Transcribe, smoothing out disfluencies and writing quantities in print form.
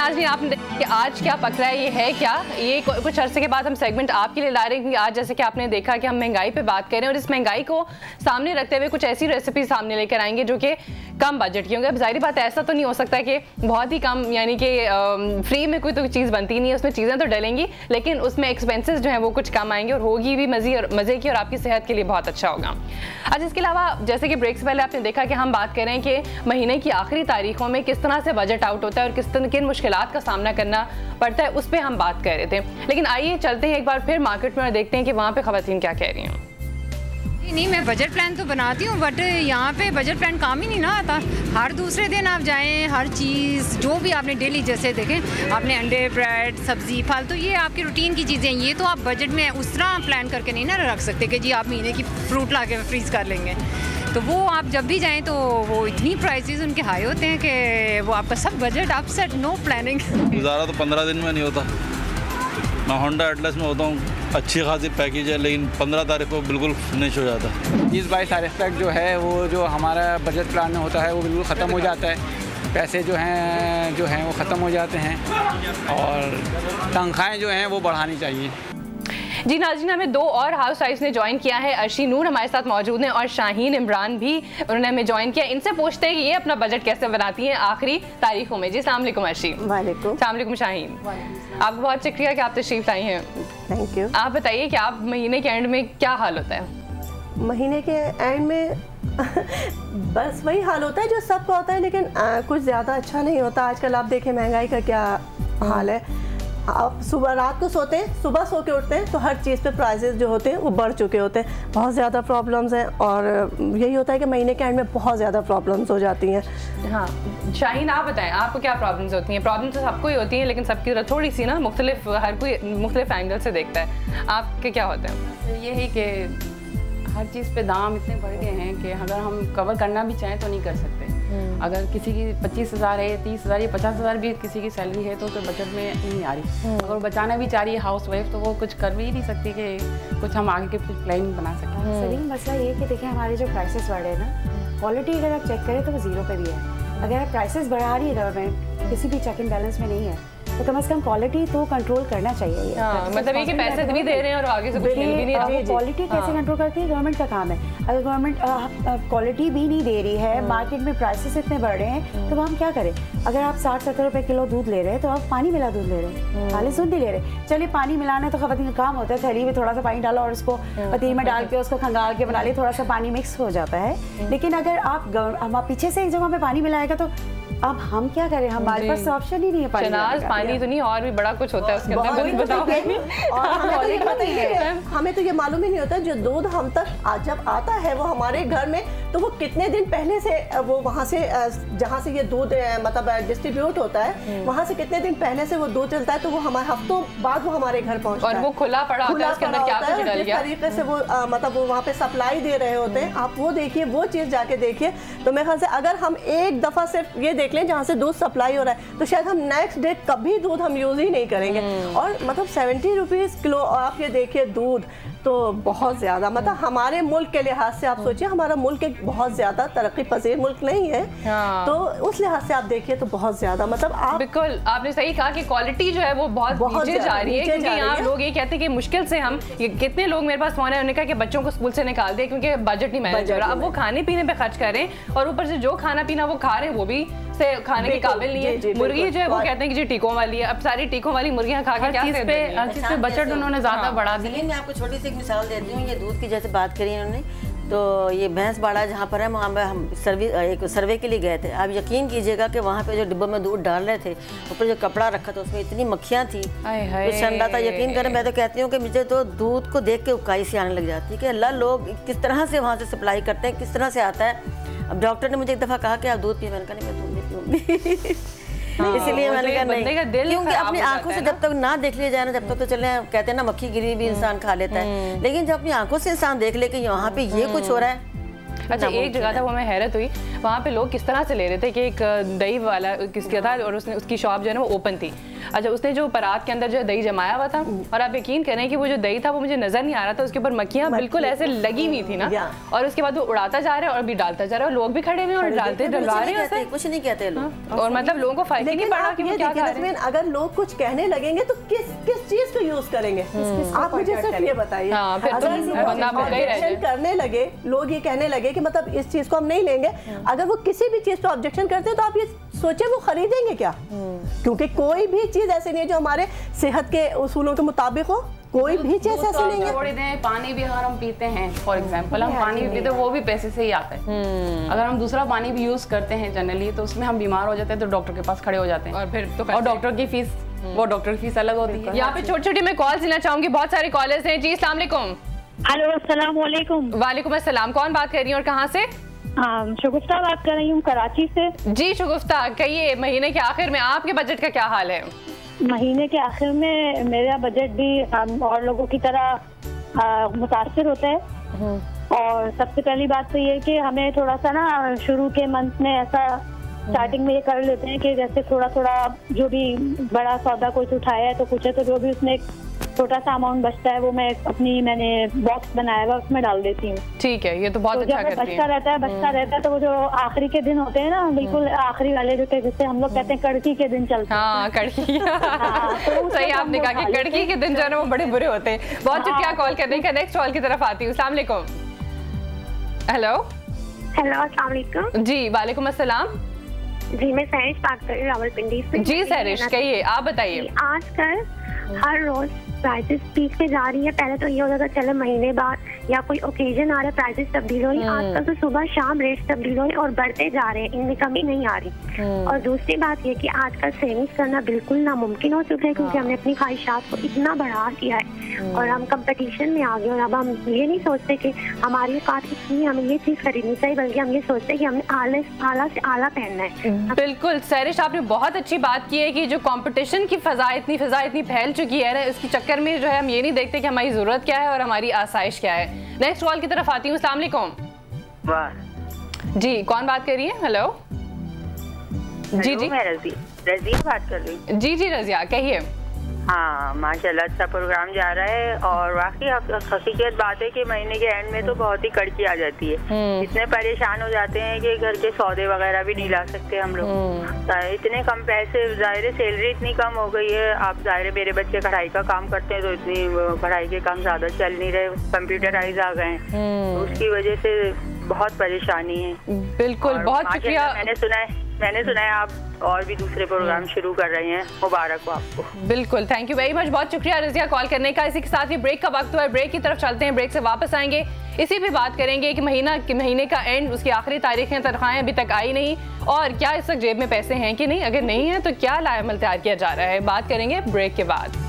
नाज़रीन आपने देखा कि आज क्या पक रहा है, ये है क्या, ये कुछ अरसे के बाद हम सेगमेंट आपके लिए ला रहे हैं क्योंकि आज जैसे कि आपने देखा कि हम महंगाई पे बात करें और इस महंगाई को सामने रखते हुए कुछ ऐसी रेसिपी सामने लेकर आएंगे जो कि कम बजट की होंगे। अब जाहिर बात ऐसा तो नहीं हो सकता कि बहुत ही कम यानी कि फ्री में कोई तो चीज़ बनती नहीं है, उसमें चीज़ें तो डलेंगी लेकिन उसमें एक्सपेंसेस जो हैं वो कुछ कम आएंगे और होगी भी मज़े की और आपकी सेहत के लिए बहुत अच्छा होगा। अच्छा, इसके अलावा जैसे कि ब्रेक से पहले आपने देखा कि हम बात कर रहे हैं कि महीने की आखिरी तारीखों में किस तरह से बजट आउट होता है और किन मुश्किलात का सामना करना पड़ता है, उस पर हम बात कर रहे थे। लेकिन आइए चलते हैं एक बार फिर मार्केट में और देखते हैं कि वहाँ पे खवातीन क्या कह रही हैं। नहीं, मैं बजट प्लान तो बनाती हूँ बट यहाँ पे बजट प्लान काम ही नहीं ना आता। हर दूसरे दिन आप जाएं, हर चीज़ जो भी आपने डेली जैसे देखें, आपने अंडे, ब्रेड, सब्ज़ी, फल, तो ये आपकी रूटीन की चीज़ें, ये तो आप बजट में उस तरह प्लान करके नहीं ना रख सकते कि जी आप महीने की फ्रूट ला के फ्रीज़ कर लेंगे। तो वो आप जब भी जाएं तो वो इतनी प्राइसेस उनके हाई होते हैं कि वो आपका सब बजट अपसेट, नो प्लानिंग। गुजारा तो 15 दिन में नहीं होता। मैं होंडा एटलस में होता हूँ, अच्छी खासी पैकेज है लेकिन 15 तारीख को बिल्कुल फिनिश हो जाता है। 20-22 तारीख तक जो है वो जो हमारा बजट प्लान में होता है वो बिल्कुल ख़त्म हो जाता है। पैसे जो हैं वो ख़त्म हो जाते हैं और तनख्वाहें जो हैं वो बढ़ानी चाहिए। जी नाज़रीन, हमें दो और हाउस वाइफ्स ने ज्वाइन किया है। अर्शी नूर हमारे साथ मौजूद हैं और शाहीन इमरान भी उन्होंने हमें ज्वाइन किया। इनसे पूछते हैं कि ये अपना बजट कैसे बनाती हैं आखिरी तारीखों में। जी अस्सलाम वालेकुम अर्शी। वालेकुम। अस्सलाम वालेकुम शाहीन। आपको बहुत शुक्रिया कि आप तशरीफ लाई हैं। Thank you. आप बताइए कि आप महीने के एंड में क्या हाल होता है? महीने के एंड में बस वही हाल होता है जो सबका होता है, लेकिन कुछ ज़्यादा अच्छा नहीं होता। आजकल आप देखें महंगाई का क्या हाल है। आप सुबह रात को सोते हैं, सुबह सो के उठते हैं तो हर चीज़ पे प्राइसेस जो होते हैं वो बढ़ चुके होते हैं। बहुत ज़्यादा प्रॉब्लम्स हैं और यही होता है कि महीने के एंड में बहुत ज़्यादा प्रॉब्लम्स हो जाती हैं। हाँ शाहीन, आप बताएं आपको क्या प्रॉब्लम्स होती हैं? प्रॉब्लम तो सबको ही होती हैं लेकिन सबकी थोड़ी सी ना मुख्तलिफ, हर कोई मुख्तलिफ एंगल से देखता है। आपके क्या होता है? यही कि हर चीज़ पे दाम इतने बढ़ गए हैं कि अगर हम कवर करना भी चाहें तो नहीं कर सकते। अगर किसी की 25,000 है, 30,000 या 50,000 भी किसी की सैलरी है तो बजट में नहीं आ रही। अगर बचाना भी चाह रही है हाउस वाइफ तो वो कुछ कर भी नहीं सकती कि कुछ हम आगे के कुछ प्लान बना सकें। सलीम, मसला ये कि देखें हमारे जो प्राइसेस बढ़े हैं ना, क्वालिटी अगर आप चेक करें तो वो ज़ीरो पे भी है। अगर आप प्राइसेस बढ़ा रही है गवर्नमेंट, किसी भी चेक एंड बैलेंस में नहीं है तो कम से कम क्वालिटी तो कंट्रोल करना चाहिए। मतलब ये कि पैसे भी दे रहे हैं और आगे से कुछ मिल भी नहीं रहा। क्वालिटी कैसे कंट्रोल करती है? गवर्नमेंट का काम है। अगर गवर्नमेंट क्वालिटी भी नहीं दे रही है, मार्केट में प्राइसेस इतने बढ़ रहे हैं तो हम क्या करें? अगर आप 60-70 रुपए किलो दूध ले रहे हैं तो आप पानी मिला दूध ले रहे हैं, खाली दूध नहीं ले रहे। चलिए पानी मिलाना तो खवातीन का काम होता है, थैली में थोड़ा सा पानी डाला और उसको पतीले में डाल के उसको खंगाल के बना लिया, थोड़ा सा पानी मिक्स हो जाता है। लेकिन अगर आप पीछे से एक जगह पे पानी मिलाएगा तो अब हम क्या करें? हमारे पास ऑप्शन ही नहीं है। पानी तो नहीं, और भी बड़ा कुछ होता है उसके अंदर, बताओ। और हमें तो ये मालूम ही नहीं होता जो दूध हम तक जब आता है वो हमारे घर में तो वो कितने दिन पहले से वो वहाँ से जहाँ से ये दूध मतलब डिस्ट्रीब्यूट होता है वहाँ से कितने दिन पहले से वो दूध चलता है तो वो हमारे हफ्तों बाद वो हमारे घर पहुँचता है। और वो खुला पड़ा होता है, उसके अंदर क्या कुछ डल गया, जिस तरीके से वो मतलब वो वहाँ पे सप्लाई दे रहे होते हैं। आप वो देखिए, वो चीज़ जाके देखिए। तो मेरे ख्याल से अगर हम एक दफ़ा सिर्फ ये देख लें जहाँ से दूध सप्लाई हो रहा है तो शायद हम नेक्स्ट डे कभी दूध हम यूज़ ही नहीं करेंगे। और मतलब 70 रुपीज़ किलो आप ये देखिए दूध, तो बहुत ज़्यादा मतलब हमारे मुल्क के लिहाज से आप सोचिए, हमारा मुल्क एक बहुत ज़्यादा तरक्की पजीर मुल्क नहीं है। तो उस लिहाज से आप देखिए तो बहुत ज़्यादा मतलब आप बिल्कुल आपने सही कहा कि क्वालिटी जो है वो बहुत नीचे जा रही है। क्योंकि यहाँ लोग ये कहते हैं कि मुश्किल से हम, कितने लोग मेरे पास फोन है उन्होंने कहा कि बच्चों को स्कूल से निकाल दे क्योंकि बजट नहीं मैनेज हो रहा। अब वो खाने पीने पे खर्च कर रहे हैं और ऊपर से जो खाना पीना वो खा रहे हैं वो भी से खाने के काबिल नहीं है। मुर्गी जो है वो कहते हैं कि जी टीकों वाली है। अब सारी टीकों वाली मुर्गियां खा के क्या चीज़ पे बजट उन्होंने ज़्यादा बढ़ा दी। मैं आपको छोटी सी एक मिसाल देती हूँ। ये दूध की जैसे बात करी इन्होंने, तो ये भैंस बाड़ा जहाँ पर है वहाँ पर हम एक सर्वे के लिए गए थे। आप यकीन कीजिएगा कि वहाँ पे जो डिब्बे में दूध डाल रहे थे ऊपर जो कपड़ा रखा था उसमें इतनी मक्खियाँ थी, कुछ ठंडा था। यकीन करें, मैं तो कहती हूँ कि मुझे तो दूध को देख के उबकाई सी आने लग जाती है कि अल्लाह लोग किस तरह से वहाँ से सप्लाई करते हैं, किस तरह से आता है। अब डॉक्टर ने मुझे एक दफ़ा कहा कि आप दूध पिए, मैंने कहा नहीं मैं दूध नहीं पीऊँगी। इसलिए मैंने कहा नहीं, क्योंकि अपनी आंखों से जब तक ना देख लिया जाए ना, जब तक तो चले कहते हैं ना मक्खी गिरी भी इंसान खा लेता है, लेकिन जब अपनी आंखों से इंसान देख ले कि यहाँ पे ये कुछ हो रहा है। अच्छा, एक जगह था वो हमें हैरत हुई, वहाँ पे लोग किस तरह से ले रहे थे कि एक दही वाला किसका था और उसने उसकी शॉप जो है ना वो ओपन थी। अच्छा, उसने जो परात के अंदर जो दही जमाया हुआ था, और आप यकीन करें कि वो जो दही था वो मुझे नजर नहीं आ रहा था, उसके ऊपर मक्खियां बिल्कुल ऐसे लगी हुई थी ना, और उसके बाद वो उड़ाता जा रहा है और भी डालता जा रहा है, लोग भी खड़े हुए और डालते डलवा रहे हैं, कुछ नहीं कहते लोग, और मतलब लोगों को फर्क ही नहीं पड़ा कि वो क्या कर रहे हैं। अगर लोग कुछ कहने लगेंगे तो किस चीज को यूज करेंगे, आप मुझे सिर्फ ये बताइए। अगर करने लगे लोग, ये कहने लगे कि मतलब इस चीज को हम नहीं लेंगे, अगर वो किसी भी चीज पे ऑब्जेक्शन करते हैं तो आप ये सोचे वो खरीदेंगे क्या? क्योंकि कोई भी चीज ऐसी नहीं है जो हमारे सेहत के उसूलों के मुताबिक हो, कोई भी चीज ऐसी नहीं है। छोड़ दें, पानी भी अगर हम पीते हैं, फॉर एग्जांपल हम पानी भी पीते हैं, वो भी पैसे से ही आता है। अगर हम दूसरा पानी भी यूज करते हैं जनरली, तो उसमें हम बीमार हो जाते हैं तो डॉक्टर के पास खड़े हो जाते हैं, और फिर तो और डॉक्टर की फीस, वो डॉक्टर की फीस अलग होती है। यहाँ पे छोटी छोटी मैं कॉल लेना चाहूंगी, बहुत सारे कॉलर्स हैं। जी अस्सलाम वालेकुम। हेलो अस्सलाम वालेकुम। वालेकुम अस्सलाम, कौन बात कर रही है और कहाँ से? शगुफ्ता बात कर रही हूँ कराची से। जी शगुफ्ता, कहिए महीने के आखिर में आपके बजट का क्या हाल है? महीने के आखिर में मेरा बजट भी और लोगों की तरह मुतासिर होता है, और सबसे पहली बात तो ये कि हमें थोड़ा सा ना शुरू के मंथ में ऐसा स्टार्टिंग में ये कर लेते हैं कि जैसे थोड़ा थोड़ा जो भी बड़ा सौदा कुछ उठाया है तो कुछ है, तो जो भी उसमें छोटा सा अमाउंट बचता है वो मैंने बॉक्स बनाया हुआ उसमें डाल देती हूँ। ठीक है, ये तो बहुत अच्छा करती है। बचता रहता है तो वो जो आखिरी के दिन होते हैं ना, बिल्कुल आखिरी वाले जो जिससे हम लोग कहते हैं कड़की के दिन चलते हैं। हाँ, कड़की। तो सही आपने कहा कि कड़की के दिन जो है ना वो बड़े बुरे होते हैं। बहुत शुक्रिया कॉल करने का। नेक्स्ट कॉल की तरफ आती हूँ। अस्सलाम वालेकुम। हेलो अस्सलाम वालेकुम। जी वालेकुम अस्सलाम। जी मैं सैरिश बात कर रही हूँ रावलपिंडी से। जी सैरिश, कहिए, आप बताइए। आजकल हर रोज प्राइसेस पीक पे जा रही है। पहले तो ये होता था चलो महीने बाद या कोई ओकेजन आ रहा है प्राइसेस तब्दील हो रही है, आजकल तो सुबह शाम रेट तब्दील हो रहे और बढ़ते जा रहे हैं, इनमें कमी नहीं आ रही। और दूसरी बात ये कि आजकल सेविंग्स करना बिल्कुल नामुमकिन हो चुका है, क्योंकि हमने अपनी ख्वाहिशात को इतना बढ़ा दिया है और हम कंपटीशन में आ गए। और अब हम ये नहीं सोचते कि हमारी औकात इतनी हमें ये चीज खरीदनी चाहिए, बल्कि हम ये सोचते हैं कि हमने आला से आला पहनना है। बिल्कुल सैरिश, आपने बहुत अच्छी बात की है कि जो कंपटीशन की फिजा इतनी फैल चुकी है ना, इसके चक्कर में जो है हम ये नहीं देखते कि हमारी जरूरत क्या है और हमारी आसाइश क्या है। नेक्स्ट कॉल की तरफ आती हूँ। अस्सलाम वालेकुम। जी कौन बात कर रही है? हेलो जी मैं रजिया बात कर रही हूँ। जी रजिया, कहिए। हाँ माशाल्लाह अच्छा प्रोग्राम जा रहा है, और वाकई हकीकत बात है कि महीने के एंड में तो बहुत ही कड़की आ जाती है। इतने परेशान हो जाते हैं कि घर के सौदे वगैरह भी नहीं ला सकते हम लोग। इतने कम पैसे, जाहिर सैलरी इतनी कम हो गई है। आप जाहिर मेरे बच्चे कढ़ाई का काम करते हैं तो इतनी कढ़ाई के काम ज्यादा चल नहीं रहे, कंप्यूटराइज आ गए, तो उसकी वजह से बहुत परेशानी है। बिल्कुल, बहुत शुक्रिया। मैंने सुना है आप और भी दूसरे प्रोग्राम शुरू कर रहे हैं, मुबारक हो आपको। बिल्कुल, थैंक यू वेरी मच, बहुत शुक्रिया रजिया कॉल करने का। इसी के साथ ही ब्रेक का वक्त हुआ है, ब्रेक की तरफ चलते हैं, ब्रेक से वापस आएंगे, इसी पे बात करेंगे कि महीने का एंड, उसकी आखिरी तारीखें, तनख्वाहें अभी तक आई नहीं, और क्या इस वक्त जेब में पैसे हैं कि नहीं, अगर नहीं है तो क्या लाएमल तैयार किया जा रहा है, बात करेंगे ब्रेक के बाद।